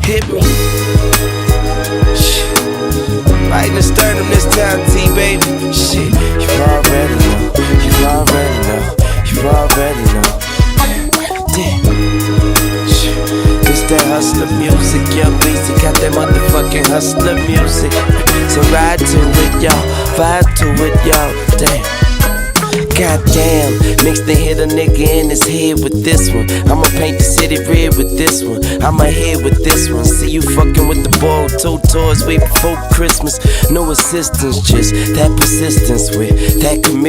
hit me. Shit. Right in the sternum this time, T, baby. Shit, you already know. You already know. You already know. Damn. Shit. This that hustler music, Young Weezy got that motherfucking hustler music. So ride to it, y'all. Vibe to it, y'all. Damn. Goddamn, mix the hit a nigga in his head with this one. I'ma paint the city red with this one. I'ma hit with this one. See you fucking with the ball 2 tours way before Christmas. No assistance, just that persistence with that commitment.